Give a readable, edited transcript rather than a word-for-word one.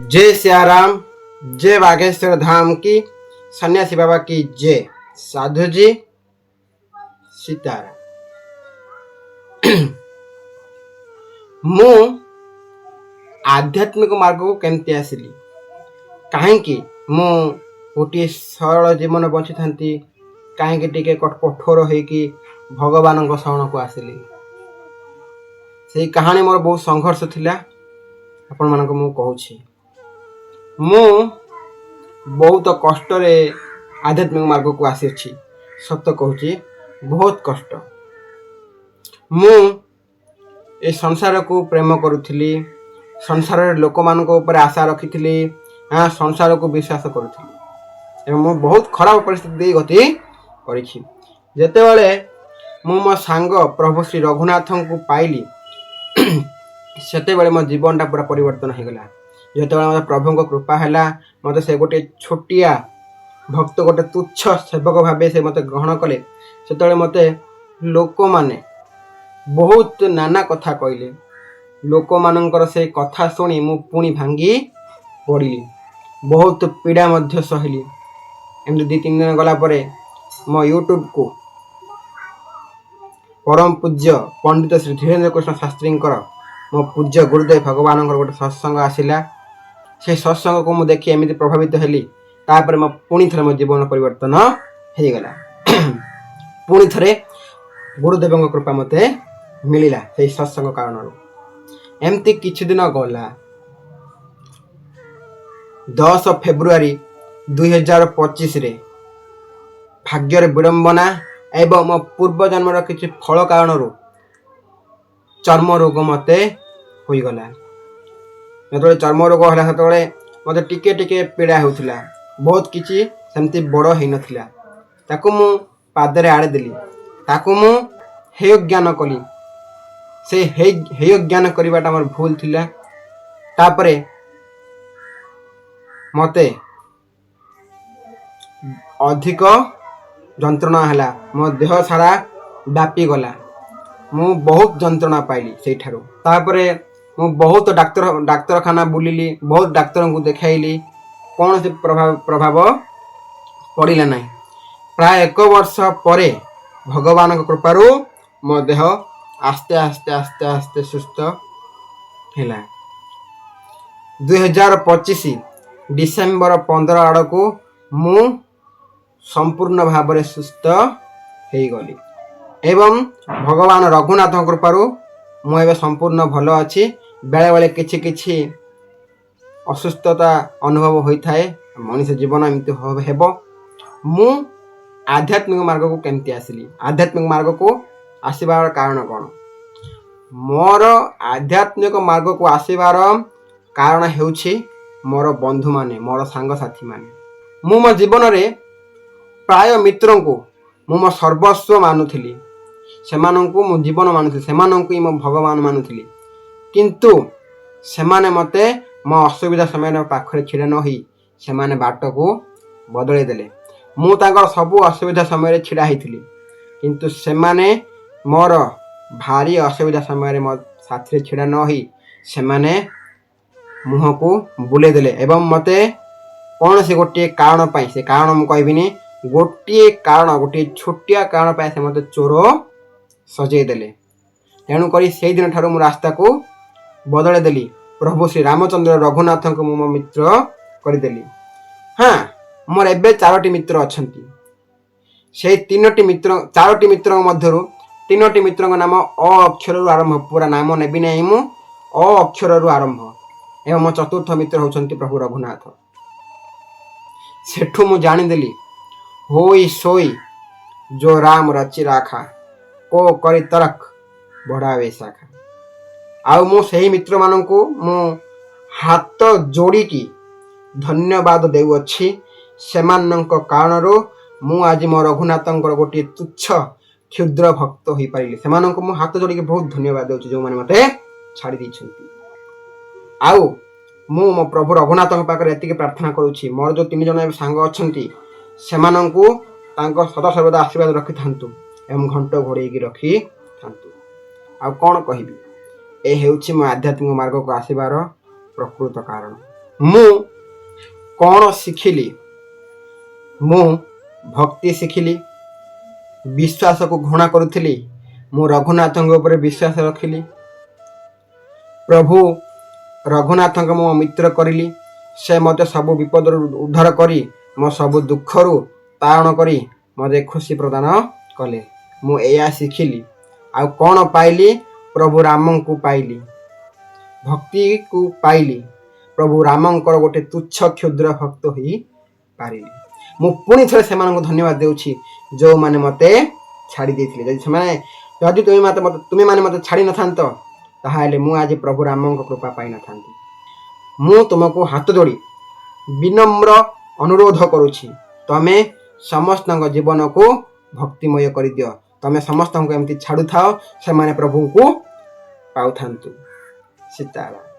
जय सियाराम, जय बागेश्वर धाम की, सन्यासी बाबा की जय। साधु जी सीताराम। ମୁଁ ଆଧ୍ୟାତ୍ମିକ ମାର୍ଗକୁ କେମିତି ଆସିଲି, କାହିଁକି ମୁଁ ଗୋଟିଏ ସରଳ ଜୀବନ ବଞ୍ଚିଥାନ୍ତି, କାହିଁକି ଟିକେ କଠୋର ହେଇକି ଭଗବାନଙ୍କ ଶରଣକୁ ଆସିଲି। ସେଇ କାହାଣୀ ମୋର ବହୁତ ସଂଘର୍ଷ ଥିଲା, ଆପଣମାନଙ୍କୁ ମୁଁ କହୁଛି। ମୁଁ ବହୁତ କଷ୍ଟରେ ଆଧ୍ୟାତ୍ମିକ ମାର୍ଗକୁ ଆସିଛି, ସତ କହୁଛି, ବହୁତ କଷ୍ଟ। ମୁଁ ଏ ସଂସାରକୁ ପ୍ରେମ କରୁଥିଲି, ସଂସାରରେ ଲୋକମାନଙ୍କ ଉପରେ ଆଶା ରଖିଥିଲି, ସଂସାରକୁ ବିଶ୍ୱାସ କରୁଥିଲି ଏବଂ ମୁଁ ବହୁତ ଖରାପ ପରିସ୍ଥିତି ଦେଇ ଗତି କରିଛି। ଯେତେବେଳେ ମୁଁ ମୋ ସାଙ୍ଗ ପ୍ରଭୁ ଶ୍ରୀ ରଘୁନାଥଙ୍କୁ ପାଇଲି, ସେତେବେଳେ ମୋ ଜୀବନଟା ପୁରା ପରିବର୍ତ୍ତନ ହେଇଗଲା। ଯେତେବେଳେ ମୋତେ ପ୍ରଭୁଙ୍କ କୃପା ହେଲା, ମୋତେ ସେ ଗୋଟେ ଛୋଟିଆ ଭକ୍ତ, ଗୋଟେ ତୁଚ୍ଛ ସେବକ ଭାବେ ସେ ମୋତେ ଗ୍ରହଣ କଲେ। ସେତେବେଳେ ମୋତେ ଲୋକମାନେ ବହୁତ ନାନା କଥା କହିଲେ। ଲୋକମାନଙ୍କର ସେ କଥା ଶୁଣି ମୁଁ ପୁଣି ଭାଙ୍ଗି ପଡ଼ିଲି, ବହୁତ ପୀଡ଼ା ମଧ୍ୟ ସହିଲି। ଏମିତି 2-3 ଦିନ ଗଲା ପରେ ମୋ ୟୁଟ୍ୟୁବକୁ ପରମ ପୂଜ୍ୟ ପଣ୍ଡିତ ଶ୍ରୀ ଧୀରେନ୍ଦ୍ର କୃଷ୍ଣ ଶାସ୍ତ୍ରୀଙ୍କର, ମୋ ପୂଜ୍ୟ ଗୁରୁଦେବ ଭଗବାନଙ୍କର ଗୋଟେ ସତ୍ସଙ୍ଗ ଆସିଲା। সেই ସତ୍ସଙ୍ଗକୁ ମୁଁ ଦେଖି ଏମିତି ପ୍ରଭାବିତ ହେଲି, ତାପରେ ପୁଣି ଥରେ ମୋ ଜୀବନ ପରିବର୍ତ୍ତନ ହେଇଗଲା। ପୁଣି ଥରେ ଗୁରୁଦେବଙ୍କ କୃପା ମୋତେ ମିଳିଲା ସେଇ ସତ୍ସଙ୍ଗ କାରଣରୁ। ଏମିତି କିଛି ଦିନ ଗଲା। 10 ଫେବୃଆରୀ 2025ରେ ଭାଗ୍ୟରେ ବିଡ଼ମ୍ବନା ଏବଂ ମୋ ପୂର୍ବ ଜନ୍ମର କିଛି ଫଳ କାରଣରୁ ଚର୍ମ ରୋଗ ମୋତେ ହୋଇଗଲା। ଯେତେବେଳେ ଚର୍ମ ରୋଗ ହେଲା, ସେତେବେଳେ ମୋତେ ଟିକେ ଟିକେ ପୀଡ଼ା ହେଉଥିଲା, ବହୁତ କିଛି ସେମିତି ବଡ଼ ହେଇନଥିଲା। ତାକୁ ମୁଁ ପାଦରେ ଆଡ଼େ ଦେଲି, ତାକୁ ମୁଁ ହେୟ ଜ୍ଞାନ କଲି। ସେ ହେୟ ଜ୍ଞାନ କରିବାଟା ମୋର ଭୁଲ ଥିଲା। ତାପରେ ମୋତେ ଅଧିକ ଯନ୍ତ୍ରଣା ହେଲା, ମୋ ଦେହ ସାରା ବ୍ୟାପିଗଲା। ମୁଁ ବହୁତ ଯନ୍ତ୍ରଣା ପାଇଲି ସେଇଠାରୁ। ତାପରେ ମୁଁ ବହୁତ ଡାକ୍ତରଖାନା ବୁଲିଲି, ବହୁତ ଡାକ୍ତରଙ୍କୁ ଦେଖାଇଲି, କୌଣସି ପ୍ରଭାବ ପଡ଼ିଲା ନାହିଁ। ପ୍ରାୟ 1 ବର୍ଷ ପରେ ଭଗବାନଙ୍କ କୃପାରୁ ମୋ ଦେହ ଆସ୍ତେ ଆସ୍ତେ ସୁସ୍ଥ ହେଲା। 2025 ଡିସେମ୍ବର 15 ଆଡ଼କୁ ମୁଁ ସମ୍ପୂର୍ଣ୍ଣ ଭାବରେ ସୁସ୍ଥ ହେଇଗଲି ଏବଂ ଭଗବାନ ରଘୁନାଥଙ୍କ କୃପାରୁ ମୁଁ ଏବେ ସମ୍ପୂର୍ଣ୍ଣ ଭଲ ଅଛି। ବେଳେବେଳେ କିଛି ଅସୁସ୍ଥତା ଅନୁଭବ ହୋଇଥାଏ, ମଣିଷ ଜୀବନ ଏମିତି ହେବ। ମୁଁ ଆଧ୍ୟାତ୍ମିକ ମାର୍ଗକୁ କେମିତି ଆସିଲି, ଆଧ୍ୟାତ୍ମିକ ମାର୍ଗକୁ ଆସିବାର କାରଣ କ'ଣ? ମୋର ଆଧ୍ୟାତ୍ମିକ ମାର୍ଗକୁ ଆସିବାର କାରଣ ହେଉଛି ମୋର ବନ୍ଧୁମାନେ, ମୋର ସାଙ୍ଗସାଥିମାନେ। ମୁଁ ମୋ ଜୀବନରେ ପ୍ରାୟ ମିତ୍ରଙ୍କୁ ମୁଁ ମୋ ସର୍ବସ୍ୱ ମାନୁଥିଲି, ସେମାନଙ୍କୁ ମୁଁ ଜୀବନ ମାନୁଥିଲି, ସେମାନଙ୍କୁ ହିଁ ମୁଁ ଭଗବାନ ମାନୁଥିଲି। କିନ୍ତୁ ସେମାନେ ମୋତେ ମୋ ଅସୁବିଧା ସମୟରେ ପାଖରେ ଛିଡ଼ା ନ ହୋଇ ସେମାନେ ବାଟକୁ ବଦଳେଇ ଦେଲେ। ମୁଁ ତାଙ୍କର ସବୁ ଅସୁବିଧା ସମୟରେ ଛିଡ଼ା ହେଇଥିଲି, କିନ୍ତୁ ସେମାନେ ମୋର ଭାରି ଅସୁବିଧା ସମୟରେ ମୋ ସାଥିରେ ଛିଡ଼ା ନ ହୋଇ ସେମାନେ ମୁହଁକୁ ବୁଲେଇ ଦେଲେ ଏବଂ ମୋତେ କୌଣସି ଗୋଟିଏ କାରଣ ପାଇଁ, ସେ କାରଣ ମୁଁ କହିବିନି, ଗୋଟିଏ ଛୋଟିଆ କାରଣ ପାଇଁ ସେ ମୋତେ ଚୋର ସଜେଇ ଦେଲେ। ତେଣୁକରି ସେଇଦିନ ଠାରୁ ମୁଁ ରାସ୍ତାକୁ ବଦଳେଇ ଦେଲି। ପ୍ରଭୁ ଶ୍ରୀ ରାମଚନ୍ଦ୍ର ରଘୁନାଥଙ୍କୁ ମୁଁ ମୋ ମିତ୍ର କରିଦେଲି। ମୋର ଏବେ 4ଟି ମିତ୍ର ଅଛନ୍ତି। ସେଇ 4ଟି ମିତ୍ରଙ୍କ ମଧ୍ୟରୁ 3ଟି ମିତ୍ରଙ୍କ ନାମ ଅ ଅକ୍ଷରରୁ ଆରମ୍ଭ, ପୁରା ନାମ ନେବି ନାହିଁ ମୁଁ, ଅ ଅକ୍ଷରରୁ ଆରମ୍ଭ। ଏବଂ ମୋ 4ର୍ଥ ମିତ୍ର ହେଉଛନ୍ତି ପ୍ରଭୁ ରଘୁନାଥ। ସେଠୁ ମୁଁ ଜାଣିଦେଲି, ହୋଇ ସୋଇ ଯୋ ରାମ ରଚି ରାଖା, କୋ କରି ତରକ ବଢ଼ାवे ଶାଖା। ଆଉ ମୁଁ ସେହି ମିତ୍ରମାନଙ୍କୁ ମୁଁ ହାତ ଯୋଡ଼ିକି ଧନ୍ୟବାଦ ଦେଉଅଛି। ସେମାନଙ୍କ କାରଣରୁ ମୁଁ ଆଜି ମୋ ରଘୁନାଥଙ୍କର ଗୋଟିଏ ତୁଚ୍ଛ କ୍ଷୁଦ୍ର ଭକ୍ତ ହୋଇପାରିଲି। ସେମାନଙ୍କୁ ମୁଁ ହାତ ଯୋଡ଼ିକି ବହୁତ ଧନ୍ୟବାଦ ଦେଉଛି, ଯେଉଁମାନେ ମୋତେ ଛାଡ଼ି ଦେଇଛନ୍ତି। ଆଉ ମୁଁ ମୋ ପ୍ରଭୁ ରଘୁନାଥଙ୍କ ପାଖରେ ଏତିକି ପ୍ରାର୍ଥନା କରୁଛି, ମୋର ଯେଉଁ 3 ଜଣ ସାଙ୍ଗ ଅଛନ୍ତି, ସେମାନଙ୍କୁ ତାଙ୍କ ସଦାସର୍ବଦା ଆଶୀର୍ବାଦ ରଖିଥାନ୍ତୁ ଏବଂ ଘଣ୍ଟ ଘୋଡ଼େଇକି ରଖିଥାନ୍ତୁ। ଆଉ କ'ଣ କହିବି, ଏ ହେଉଛି ମୋ ଆଧ୍ୟାତ୍ମିକ ମାର୍ଗକୁ ଆସିବାର ପ୍ରକୃତ କାରଣ। ମୁଁ କ'ଣ ଶିଖିଲି? ମୁଁ ଭକ୍ତି ଶିଖିଲି। ବିଶ୍ୱାସକୁ ଘୃଣା କରୁଥିଲି, ମୁଁ ରଘୁନାଥଙ୍କ ଉପରେ ବିଶ୍ୱାସ ରଖିଲି। ପ୍ରଭୁ ରଘୁନାଥଙ୍କ ମୁଁ ମିତ୍ର କରିଲି। ସେ ମୋତେ ସବୁ ବିପଦରୁ ଉଦ୍ଧାର କରି ମୋ ସବୁ ଦୁଃଖରୁ ତାରଣ କରି ମୋତେ ଖୁସି ପ୍ରଦାନ କଲେ। ମୁଁ ଏଇଆ ଶିଖିଲି। ଆଉ କ'ଣ ପାଇଲି? ପ୍ରଭୁ ରାମଙ୍କୁ ପାଇଲି, ଭକ୍ତିକୁ ପାଇଲି। ପ୍ରଭୁ ରାମଙ୍କର ଗୋଟେ ତୁଚ୍ଛ କ୍ଷୁଦ୍ର ଭକ୍ତ ହୋଇପାରିଲି। ମୁଁ ପୁଣି ଥରେ ସେମାନଙ୍କୁ ଧନ୍ୟବାଦ ଦେଉଛି ଯେଉଁମାନେ ମୋତେ ଛାଡ଼ି ଦେଇଥିଲେ। ଯଦି ତୁମେମାନେ ମୋତେ ଛାଡ଼ି ନଥାନ୍ତ, ତାହେଲେ ମୁଁ ଆଜି ପ୍ରଭୁ ରାମଙ୍କ କୃପା ପାଇନଥାନ୍ତି। ମୁଁ ତୁମକୁ ହାତ ଯୋଡ଼ି ବିନମ୍ର ଅନୁରୋଧ କରୁଛି, ତମେ ସମସ୍ତଙ୍କ ଜୀବନକୁ ଭକ୍ତିମୟ କରିଦିଅ। ତମେ ସମସ୍ତଙ୍କୁ ଏମିତି ଛାଡ଼ୁଥାଅ, ସେମାନେ ପ୍ରଭୁଙ୍କୁ ପାଉଥାନ୍ତୁ। ସୀତାରାମ।